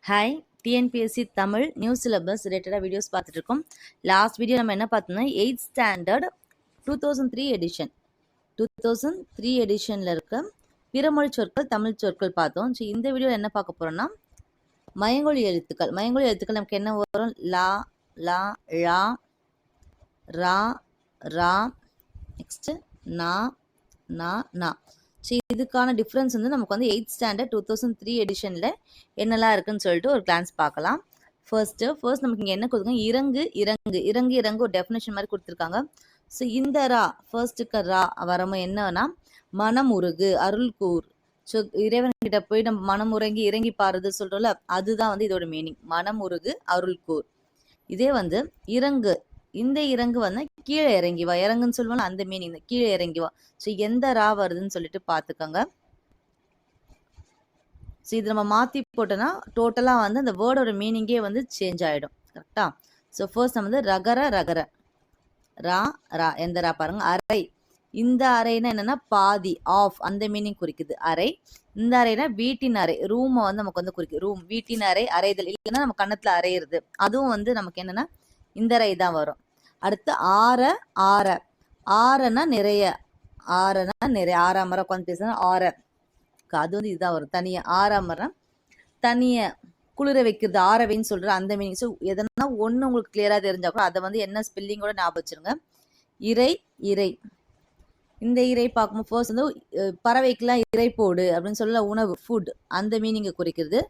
Hi, TNPSC Tamil new syllabus ரிலேட்டடாக videos பார்த்துட்டு இருக்கோம். லாஸ்ட் வீடியோ நம்ம என்ன பார்த்தோம்னா 8th ஸ்டாண்டர்ட் 2003 எடிஷன் 2003 எடிஷனில் இருக்க பிறமொழி சொற்கள் தமிழ் சொற்கள் பார்த்தோம். ஸோ இந்த வீடியோவில் என்ன பார்க்க போகிறோம்னா மயங்கொழி எழுத்துக்கள். மயங்கொழி எழுத்துக்கள் நமக்கு என்ன வரும்? லா, லா, ழா, ரா, ரா, நெக்ஸ்ட்டு நா, நா, நா. ஸோ இதுக்கான டிஃப்ரென்ஸ் வந்து நமக்கு வந்து 8th ஸ்டாண்டர்ட் 2003 எடிஷனில் என்னெல்லாம் இருக்குன்னு சொல்லிட்டு ஒரு கிளான்ஸ் பார்க்கலாம். ஃபர்ஸ்ட் நமக்கு இங்கே என்ன கொடுத்துருக்காங்க? இறங்கு இறங்கு இறங்கு இறங்கு ஒரு டெஃபினேஷன் மாதிரி கொடுத்துருக்காங்க. ஸோ இந்த ரா ஃபர்ஸ்ட்டுக்கு ரா வரமோ என்னன்னா மனமுருகு அருள் கூர். ஸோ இறைவன்கிட்ட போய் நம்ம மனமுறங்கி இறங்கி பாருது சொல்கிறோம்ல, அதுதான் வந்து இதோட மீனிங். மனமுருகு அருள் கூர். இதே வந்து இறங்கு, இந்த இறங்கு வந்து கீழே இறங்கி வா, இறங்குன்னு சொல்லுவாங்க, அந்த மீனிங் தான் கீழே இறங்கி வா. ஸோ எந்த ரா வருதுன்னு சொல்லிட்டு பார்த்துக்கோங்க. ஸோ இது நம்ம மாற்றி போட்டோன்னா டோட்டலாக வந்து அந்த வேர்டோட மீனிங்கே வந்து சேஞ்ச் ஆகிடும். கரெக்டா? ஸோ ஃபர்ஸ்ட் நம்ம வந்து ரகர ரகர ரா ரா, எந்த ரா பாருங்க. அறை, இந்த அறைனா என்னன்னா பாதி ஆஃப், அந்த மீனிங் குறிக்குது அறை. இந்த அறைனா வீட்டின் அறை, ரூமை வந்து நமக்கு வந்து குறிக்குது. ரூம், வீட்டின் அறை, அறைதல். இல்லைன்னா நம்ம கண்ணத்துல அறையிறது, அதுவும் வந்து நமக்கு என்னன்னா இந்த அறை தான் வரும். அடுத்து ஆற ஆற, ஆறனா நிறைய, ஆறனா நிறைய, ஆறாமரம் உட்காந்து பேசுனா ஆற, அது வந்து இதுதான் வரும். தனியா ஆறாமரம் தனிய குளிர வைக்கிறது, ஆறவைன்னு சொல்ற அந்த மீனிங். ஸோ எதனா ஒன்று உங்களுக்கு கிளியரா தெரிஞ்சா கூட அதை வந்து என்ன ஸ்பெல்லிங்கோட ஞாபகம் வச்சிருங்க. இறை இறை, இந்த இறை பார்க்கும்போது ஃபர்ஸ்ட் வந்து பறவைக்கெல்லாம் இறை போடு அப்படின்னு சொல்ல, உணவு ஃபுட், அந்த மீனிங்கை குறிக்கிறது.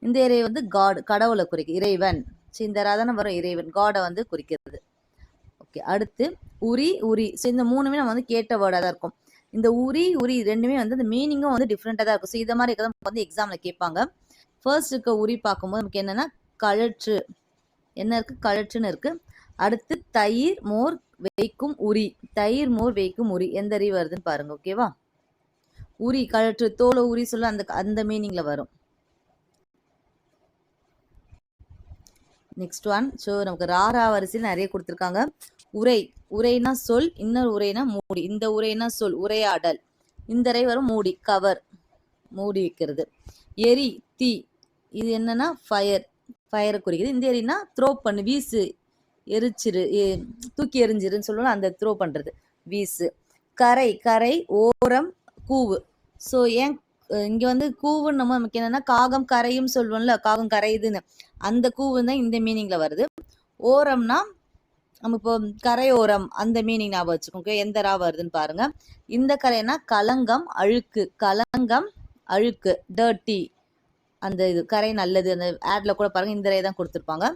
இந்த இறை வந்து காட், கடவுளை குறிக்கும், இறைவன். ஸோ இந்த ராதான வரும் இறைவன், காடை வந்து குறிக்கிறது. ஓகே, அடுத்து உரி உரி. ஸோ இந்த மூணுமே நம்ம வந்து கேட்ட வேர்டாக தான் இருக்கும். இந்த உரி உரி ரெண்டுமே வந்து இந்த மீனிங்கும் வந்து டிஃப்ரெண்ட்டாக தான் இருக்கும். ஸோ இந்த மாதிரி இருக்கிறத வந்து எக்ஸாமில் கேட்பாங்க. ஃபர்ஸ்ட் இருக்க உரி பார்க்கும்போது நமக்கு என்னென்னா கழற்று, என்ன இருக்குது? கழற்றுன்னு இருக்குது. அடுத்து தயிர் மோர் வைக்கும் உரி, தயிர் மோர் வைக்கும் உரி, எந்த அரி வருதுன்னு பாருங்க. ஓகேவா? உரி கழற்று, தோலை உரி சொல்ல அந்த அந்த மீனிங்கில் வரும். Next one. ஸோ நமக்கு ராரா வரிசையில் நிறைய கொடுத்துருக்காங்க. உரை, உரைனா சொல், இன்னொரு உரைனா மூடி. இந்த உரைனா சொல், உரையாடல். இந்த அறை வரும் மூடி, கவர், மூடி வைக்கிறது. எரி, தீ, இது என்னன்னா ஃபயர், ஃபயரை குறிக்குது. இந்த எரினா த்ரோ பண்ணு, வீசு, எரிச்சிரு, தூக்கி எரிஞ்சிருன்னு சொல்லுவோம், அந்த த்ரோ பண்ணுறது, வீசு. கரை, கரை, ஓரம், கூவு. ஸோ ஏன் இங்கே வந்து கூவுன்னு நம்ம நமக்கு என்னன்னா காகம் கரையும் சொல்லுவோம்ல, காகம் கரையுதுன்னு, அந்த கூவு தான் இந்த மீனிங்கில் வருது. ஓரம்னா நம்ம இப்போ கரையோரம், அந்த மீனிங் ஞாபகம் வச்சுக்கோங்க. எந்த ரா வருதுன்னு பாருங்க. இந்த கரைனா களங்கம் அழுக்கு, களங்கம் அழுக்கு, டர்ட்டி, அந்த இது கரை நல்லது. அந்த ஆட்ல கூட பாருங்க இந்த ரே தான் கொடுத்துருப்பாங்க.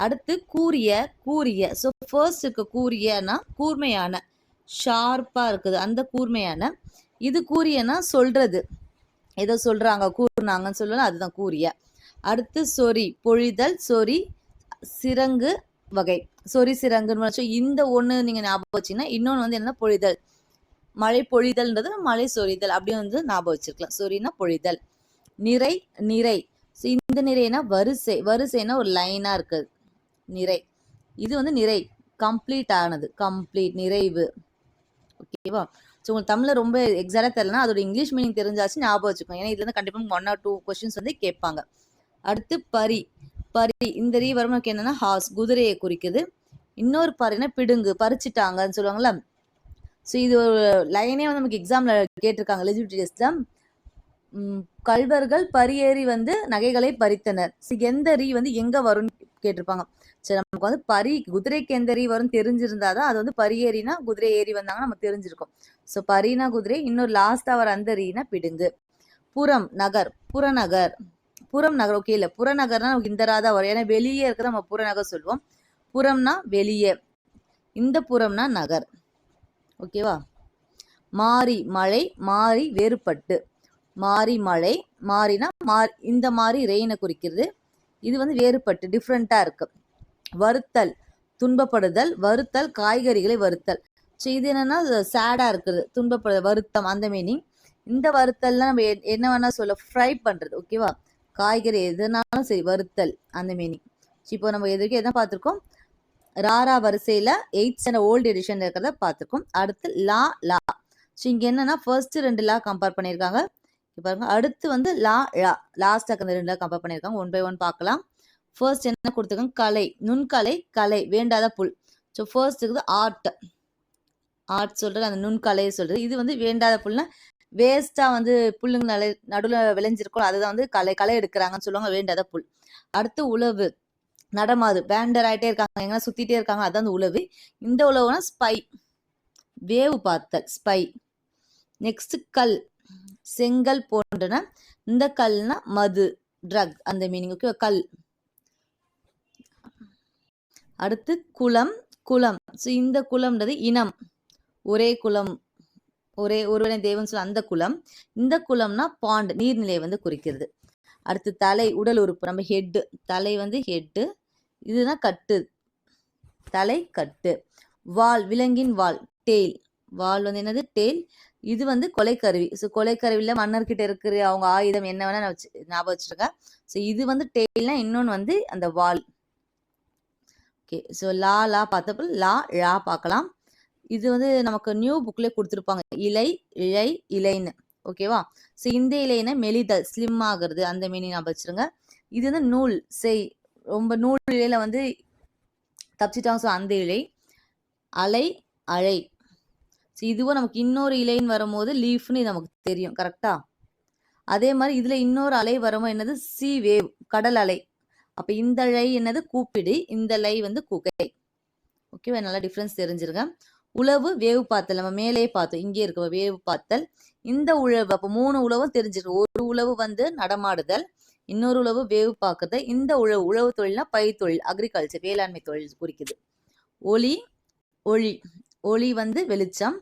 அடுத்து கூரிய கூரிய. ஸோ ஃபர்ஸ்ட் இருக்க கூரியனா கூர்மையான, ஷார்ப்பா இருக்குது, அந்த கூர்மையான. இது கூரியனா சொல்றது, ஏதோ சொல்றாங்க, கூர்னாங்கன்னு சொல்லலாம், அதுதான் கூரிய. அடுத்து சொறி, பொழிதல், சொறி சிறங்கு வகை, சொறி சிறங்குன்னு. இந்த ஒன்று நீங்கள் ஞாபகம் வச்சிங்கன்னா இன்னொன்று வந்து என்ன? பொழிதல், மழை பொழிதல்ன்றது மழை சொரிதல், அப்படியே வந்து ஞாபகம் வச்சிருக்கலாம். சொரினா பொழிதல். நிறை நிறை. ஸோ இந்த நிறைனா வரிசை, வரிசைனா ஒரு லைனாக இருக்குது நிறை. இது வந்து நிறை, கம்ப்ளீட் ஆனது, கம்ப்ளீட், நிறைவு. ஓகேவா? ஸோ உங்களுக்கு தமிழில் ரொம்ப எக்ஸாக்டாக தெரியலனா அதோட இங்கிலீஷ் மீனிங் தெரிஞ்சாச்சு ஞாபகம் வச்சுக்கோங்க. ஏன்னா இதுல இருந்து கண்டிப்பாக 1 or 2 கொஸ்டின்ஸ் வந்து கேட்பாங்க. அடுத்து பரி, பரி, இந்த ரீ வரும் நமக்கு என்னன்னா ஹார்ஸ், குதிரையை குறிக்குது. இன்னொரு பரினா பிடுங்கு, பறிச்சுட்டாங்கன்னு சொல்லுவாங்கல்ல. ஸோ இது ஒரு லைனே வந்து நமக்கு எக்ஸாமில் கேட்டிருக்காங்க, எலிஜிபிலிட்டி டெஸ்ட்ல. கல்வர்கள் பரியேறி வந்து நகைகளை பறித்தனர். ஸோ எந்த ரீ வந்து எங்கே வரும்னு கேட்டிருப்பாங்க. சரி, நமக்கு வந்து பரி, குதிரைக்கு எந்த ரீ வரும் தெரிஞ்சிருந்தாதான் அது வந்து பரியேறினா குதிரை ஏறி வந்தாங்கன்னா நம்ம தெரிஞ்சிருக்கும். ஸோ பரினா குதிரை, இன்னொரு லாஸ்ட்டாக வர அந்த ரீனா பிடுங்கு. புறம் நகர், புறநகர், புறம் நகர். ஓகே, இல்லை புறநகர்னா நமக்கு இந்த ராதா வரும், ஏன்னா வெளியே இருக்கிறத நம்ம புறநகர் சொல்லுவோம். புறம்னா வெளியே, இந்த புறம்னா நகர். ஓகேவா? மாறி மழை, மாறி வேறுபட்டு, மாறி மழை, மாறினா இந்த மாதிரி ரெயினை குறிக்கிறது. இது வந்து வேறுபட்டு, டிஃப்ரெண்ட்டாக இருக்கு. வருத்தல், துன்பப்படுதல், வருத்தல் காய்கறிகளை வருத்தல். ஸோ இது என்னன்னா சேடாக இருக்குது, துன்பப்படு, வருத்தம், அந்த மீனிங். இந்த வருத்தல்லாம் நம்ம என்ன வேணா சொல்ல, ஃப்ரை பண்ணுறது. ஓகேவா? காய்கறி எதுனாலும் சரி, வருத்தல், அந்த மீனிங். ஸோ இப்போ நம்ம எதுக்கு எதை பார்த்துருக்கோம்? ராரா வரிசையில் 8th ஸ்டாண்டர்ட் ஓல்டு எடிஷன் இருக்கிறத பார்த்துருக்கோம். அடுத்து லா லா. ஸோ இங்கே என்னன்னா ஃபர்ஸ்ட் 2 லா கம்பேர் பண்ணியிருக்காங்க. பாருங்க. அடுத்து வந்து லா ழா லாஸ்டாக அந்த ரெண்டு கம்பேர் பண்ணியிருக்காங்க. 1 by 1 பார்க்கலாம். ஃபர்ஸ்ட் என்ன கொடுத்துருக்காங்க? கலை, நுண்கலை, கலை, வேண்டாத புல். ஸோ ஃபர்ஸ்ட் இருக்குது ஆர்ட். ஆர்ட் சொல்றது அந்த நுண்கலை சொல்றது. இது வந்து வேண்டாத புல்னா வேஸ்டா வந்து புல்லுங்க நடுவில் விளைஞ்சிருக்கும், அதுதான் வந்து களை எடுக்கிறாங்கன்னு சொல்லுவாங்க, வேண்டாத புல். அடுத்து உழவு, நடமாது, பேண்டர் ஆகிட்டே இருக்காங்க, எங்கன்னா சுத்திட்டே இருக்காங்க, அதான் அந்த உழவு. இந்த உழவுனா ஸ்பை, வேவு பார்த்தல், ஸ்பை. நெக்ஸ்ட் கல், செங்கல் போன்றன. இந்த கல்னா மது, ட்ரக், அந்த மீனிங். ஓகே, கல். அடுத்து குலம், குலம். ஸோ இந்த குலம்ன்றது இனம், ஒரே குலம், ஒரே ஒருவனை தேவன் சொல்ல அந்த குலம். இந்த குலம்னா பாண்ட், நீர்நிலையை வந்து குறிக்கிறது. அடுத்து தலை, உடல் உறுப்பு, நம்ம ஹெட்டு, தலை வந்து ஹெட்டு, இதுதான் கட்டு, தலை கட்டு. வால், விலங்கின் வால், டெய்ல், வால் வந்து என்னது? டெய்ல். இது வந்து கொலைக்கருவி. ஸோ கொலைக்கருவியில் மன்னர்கிட்ட இருக்கிற அவங்க ஆயுதம் என்ன வேணா ஞாபகம் வச்சுருக்கேன். ஸோ இது வந்து டெய்ல்னா, இன்னொன்று வந்து அந்த வால். ஓகே, ஸோ லா பார்த்தப்போ லா ழா பார்க்கலாம். இது வந்து நமக்கு நியூ புக்லேயே கொடுத்துருப்பாங்க, இலை, இழை, இலைன்னு. ஓகேவா? ஸோ இந்த இலைன்னா மெலிதல், ஸ்லிம் ஆகுறது, அந்த மீனிங் ஞாபகம் வச்சுருங்க. இது வந்து நூல், செய், ரொம்ப நூல் இலையில வந்து தப்பிச்சிட்டாங்க, ஸோ அந்த இலை. அலை, அழை. ஸோ இதுவும் நமக்கு இன்னொரு இலைன்னு வரும்போது லீஃப்னு நமக்கு தெரியும், கரெக்டா? அதே மாதிரி இதுல இன்னொரு அலை வரும்போது என்னது? சி வேவ், கடல் அலை. அப்ப இந்த அலை என்னது? கூப்பிடு, இந்த லை வந்து குகை. ஓகேவா? நல்லா டிஃப்ரென்ஸ் தெரிஞ்சிருங்க. உழவு, வேவு பார்த்தல், நம்ம மேலே பார்த்தோம், இங்கே இருக்க வேவு பார்த்தல். இந்த உழவு, அப்போ 3 உழவும் தெரிஞ்சிருக்கு. ஒரு உழவு வந்து நடமாடுதல், இன்னொரு உழவு வேவு பார்க்குதல், இந்த உழவு, உழவு தொழில்னா பயிர் தொழில், அக்ரிகல்ச்சர், வேளாண்மை தொழில் குறிக்குது. ஒளி, ஒளி, ஒளி வந்து வெளிச்சம்.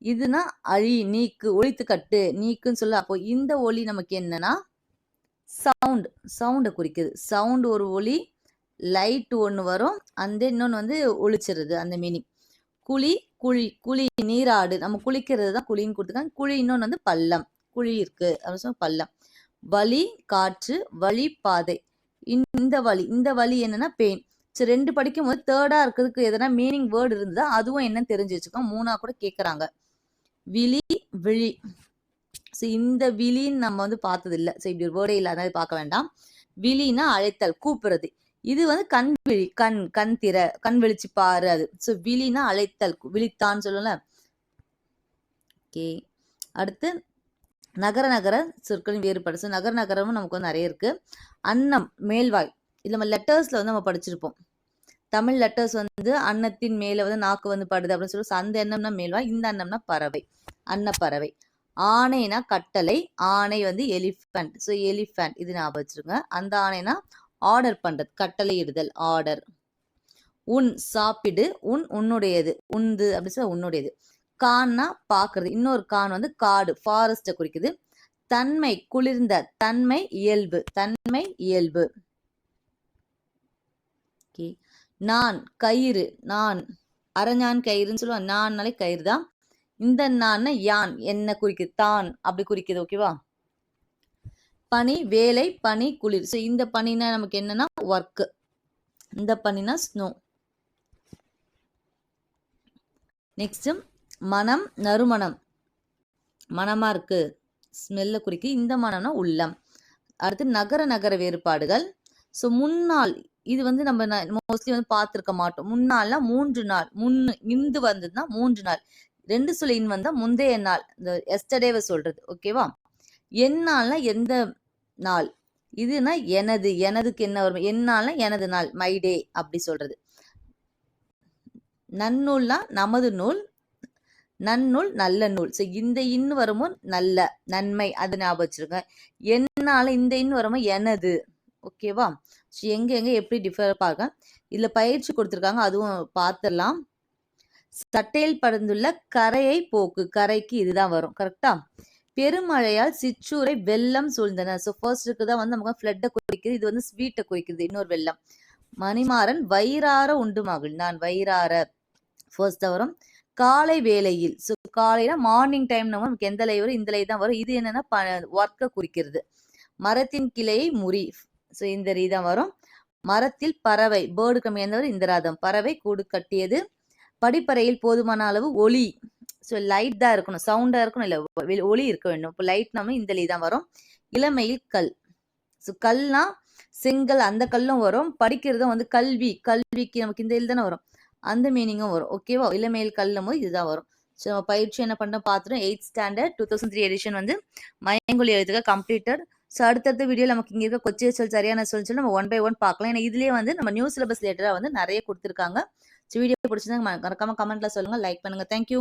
இதுனா அழி, நீக்கு, ஒழித்து கட்டு, நீக்குன்னு சொல்ல. அப்போ இந்த ஒளி நமக்கு என்னன்னா சவுண்ட், சவுண்டை குறிக்குது. சவுண்ட் ஒரு ஒளி, லைட் ஒன்று வரும், அந்த இன்னொன்று வந்து ஒளிச்சிருது, அந்த மீனிங். குழி, குழி, குழி நீராடு, நம்ம குளிக்கிறது தான் குழின்னு கொடுத்துருக்காங்க. குழி இன்னொன்று வந்து பள்ளம், குழி இருக்கு அப்படின்னு சொல்லி பள்ளம். வழி, காற்று, வழி, பாதை. இந்த வழி, இந்த வழி என்னன்னா பெயின். சரி, 2 படிக்கும் போது தேர்டா இருக்கிறதுக்கு எதனா மீனிங் வேர்டு இருந்தா அதுவும் என்னன்னு தெரிஞ்சு வச்சுக்கோங்க. 3ஆ கூட கேட்குறாங்க. விழி, விழி. ஸோ இந்த விழின்னு நம்ம வந்து பார்த்தது இல்லை. ஸோ இப்படி ஒரு வேர்டே இல்லை, அதனால பார்க்க வேண்டாம். விழினா அழைத்தல், கூப்பிடுறது. இது வந்து கண் விழி, கண், கண் திற, கண் விழிச்சு பாரு, அது. ஸோ விழினா அழைத்தல், விழித்தான்னு சொல்லல. ஓகே, அடுத்து நகர, நகர சொற்களின் வேறுபாடு. ஸோ நகர, நகரமும் நமக்கு வந்து நிறைய இருக்கு. அன்னம், மேல்வாய். இது நம்ம லெட்டர்ஸ்ல வந்து நம்ம படிச்சிருப்போம். தமிழ் லெட்டர்ஸ் வந்து அன்னத்தின் மேல வந்து நாக்கு வந்து படுது அப்படின்னு சொல்லி, அந்த அன்னம்னா மேல்வாய், இந்த அன்னம்னா பறவை, அன்னப்பறவை. ஆணைனா கட்டளை, ஆணை வந்து எலிஃபண்ட், ஸோ எலிஃபண்ட், இது ஞாபகம் வச்சிருங்க. அந்த ஆணைனா ஆர்டர் பண்றது, கட்டளை இடுதல், ஆர்டர். உன், சாப்பிடு, உன், உன்னுடையது, உந்து அப்படி சொல்ல, உன்னுடையது. கான்னா பாக்குறது, இன்னொரு கான் வந்து காடு, ஃபாரஸ்ட குறிக்குது. தன்மை, குளிர்ந்த, தன்மை, இயல்பு, தன்மை, இயல்பு. ஓகே, நான், கயிறு, நான், அரஞான் கயிறுன்னு சொல்லுவாங்க, நான்னாலே கயிறு தான். இந்த நான் யான், என்ன குறிக்குது, தான் அப்படி குறிக்குது. ஓகேவா? பனி, வேலை, பனி, குளிர். ஸோ இந்த பனினா நமக்கு என்னன்னா ஒர்க், இந்த பனினா ஸ்னோ. நெக்ஸ்ட் மனம், நறுமணம், மனமா இருக்கு, ஸ்மெல்ல குறிக்கு. இந்த மனம்னா உள்ளம். அடுத்து நகர, நகர வேறுபாடுகள். ஸோ முன்னாள், இது வந்து நம்ம மோஸ்ட்லி வந்து பார்த்துருக்க மாட்டோம். முன்னாள்னா 3 நாள், முன்னு இந்து வந்ததுன்னா 3 நாள். 2 சொல்லின் வந்தா முந்தைய நாள், இந்த எஸ்டர்டேவை சொல்றது. ஓகேவா? எந்நாள்னா எந்த நாள், இதுனா எனது, எனதுக்கு என்ன வரும்? எந்நாள்னா எனது நாள், மை டே அப்படி சொல்றது. நன்னூல்னா நமது நூல், நன்னூல் நல்ல நூல். ஸோ இந்த இன்னு வரும்போது நல்ல, நன்மை, அது ஞாபகம் வச்சிருங்க. என்னால இந்த இன்னு வரும்போது எனது. ஓகேவா? ஸோ எங்க எங்க எப்படி டிஃபர் பார்க்க, இதுல பயிற்சி கொடுத்துருக்காங்க, அதுவும் பார்த்துடலாம். சட்டையில் படர்ந்துள்ள கரையை போக்கு, கரைக்கு இதுதான் வரும், கரெக்டா? பெருமழையால் சிற்றூரை வெள்ளம் சூழ்ந்தன. ஸோ ஃபர்ஸ்ட் இருக்குதான் வந்து நமக்கு ஃப்ளட்டை குறிக்குது, இது வந்து ஸ்வீட்டை குறிக்குது, இன்னொரு வெள்ளம். மணிமாறன் வயிறார உண்டு மகிழ்ந்தான், வயிறார ஃபர்ஸ்ட் தான் வரும். காலை வேளையில், ஸோ காலையில மார்னிங் டைம் நமக்கு எந்த லை வரும்? இந்த லை தான் வரும். இது என்னன்னா ஒர்க்கை குறிக்கிறது. மரத்தின் கிளையை முறி, ஸோ இந்த ரீ தான் வரும். மரத்தில் பறவை, பேர்டு கம்மி எந்த வரும்? இந்த ராதம், பறவை கூடு கட்டியது. படிப்பறையில் போதுமான அளவு ஒளி, ஸோ லைட் தான் இருக்கணும், சவுண்டாக இருக்கணும், இல்லை ஒளி இருக்க வேண்டும். இப்போ லைட் நம்ம இந்த லீ தான் வரும். இளமையில் கல். ஸோ கல்னா செங்கல், அந்த கல்லும் வரும். படிக்கிறதும் வந்து கல்வி, கல்விக்கு நமக்கு இந்த இல் தானே வரும், அந்த மீனிங்கும் வரும். ஓகேவா? இளமையில் கல்லும் போது இதுதான் வரும். ஸோ பயிற்சி என்ன பண்ண பார்த்துட்டோம். 8th ஸ்டாண்டர்ட் 2003 எடிஷன் வந்து மயங்கொலி எழுத்துக்கள் கம்ப்ளீட்டட். ஸோ அடுத்தடுத்த வீடியோ நமக்கு இங்கே இருக்க கொச்சை சொல் சரியான சொல்லி நம்ம 1 by 1 பார்க்கலாம். ஏன்னா இதுலேயே வந்து நம்ம நியூ சிலபஸ் ரிலேட்டடாக வந்து நிறைய கொடுத்துருக்காங்க. ஸோ வீடியோ பிடிச்சிருந்தா மறக்காம கமெண்ட்ல சொல்லுங்கள், லைக் பண்ணுங்கள். தேங்க்யூ.